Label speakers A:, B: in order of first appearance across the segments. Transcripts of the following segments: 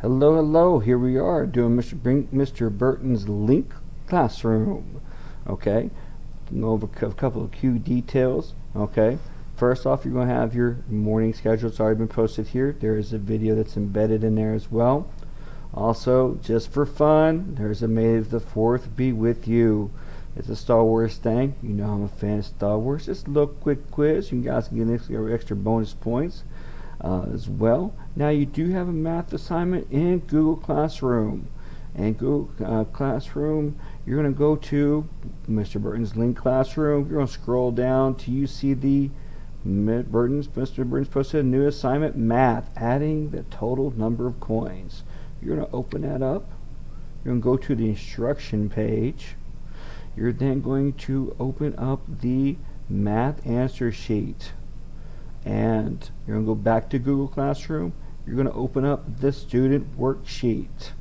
A: Hello, hello. Here we are doing Mr. Burton's Link Classroom. Okay, go over a couple of key details. Okay, first off, you're going to have your morning schedule. It's already been posted here. There is a video that's embedded in there as well. Also, just for fun, there's a May the 4th be with you. It's a Star Wars thing. You know I'm a fan of Star Wars. Just a little quick quiz. You guys can get extra bonus points as well. Now you do have a math assignment in Google Classroom. And Google Classroom, you're going to go to Mr. Burton's Link Classroom. You're going to scroll down till you see the Mr. Burton's posted a new assignment, math, adding the total number of coins. You're going to open that up. You're going to go to the instruction page. You're then going to open up the math answer sheet. And you're going to go back to Google Classroom. You're going to open up the student worksheet.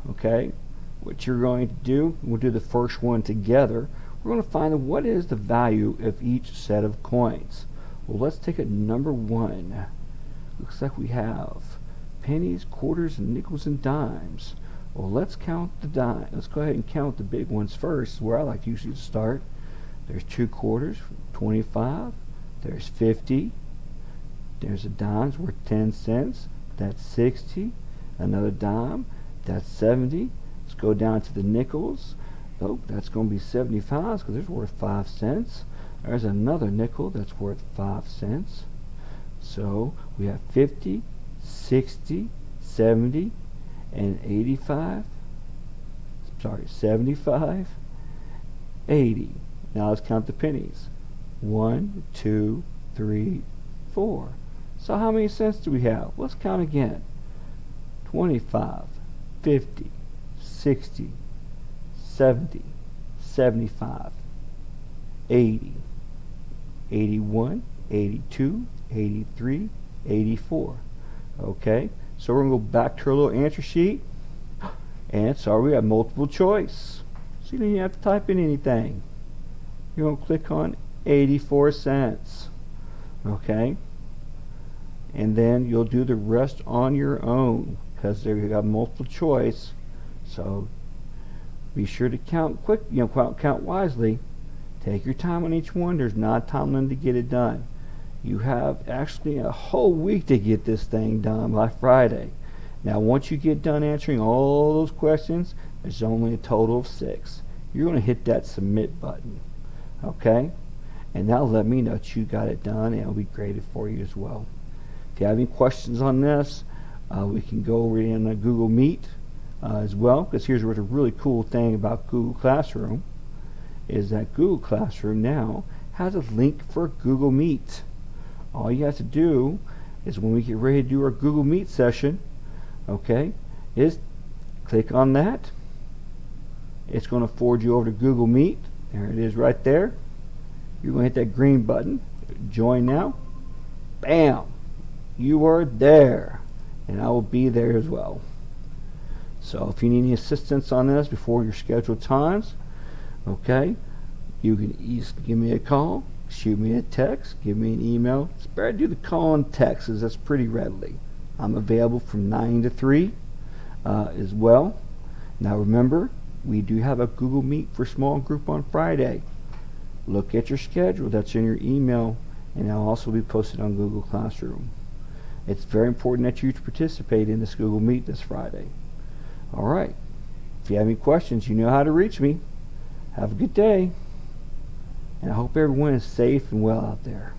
A: Okay? What you're going to do, we'll do the first one together. We're going to find what is the value of each set of coins. Well, let's take it number 1. Looks like we have pennies, quarters, nickels, and dimes. Well, let's count the dimes. Let's go ahead and count the big ones first, where I like usually to start. There's 2 quarters, 25. There's 50. There's a dime's worth 10 cents. That's 60. Another dime. That's 70. Let's go down to the nickels. Oh, that's going to be 75 because it's worth 5 cents. There's another nickel that's worth 5 cents. So we have 50, 60, 70, and 85. Sorry, 75, 80. Now let's count the pennies. 1, 2, 3, 4. So how many cents do we have? Let's count again. 25, 50, 60, 70, 75, 80, 81, 82, 83, 84. Okay, so we're going to go back to our little answer sheet. And sorry, we have multiple choice. So you don't even have to type in anything. You're going to click on 84 cents. Okay, and then you'll do the rest on your own because there you got multiple choice. So be sure to count quick, count wisely. Take your time on each one. There's not time limit to get it done. You have actually a whole week to get this thing done by Friday. Now once you get done answering all those questions, there's only a total of 6. You're going to hit that submit button. Okay, and that'll let me know that you got it done, and it'll be graded for you as well. If you have any questions on this, we can go over in Google Meet as well, because here's what a really cool thing about Google Classroom is that Google Classroom now has a link for Google Meet. All you have to do is when we get ready to do our Google Meet session, okay, is click on that. It's going to forward you over to Google Meet. There it is right there. You're going to hit that green button, join now. Bam! You are there, and I will be there as well. So if you need any assistance on this before your scheduled times, okay, you can give me a call, shoot me a text, give me an email. It's better to do the call and text because that's pretty readily. I'm available from 9 to 3 as well. Now remember, we do have a Google Meet for small group on Friday. Look at your schedule. That's in your email, and it'll also be posted on Google Classroom. It's very important that you participate in this Google Meet this Friday. All right. If you have any questions, you know how to reach me. Have a good day, and I hope everyone is safe and well out there.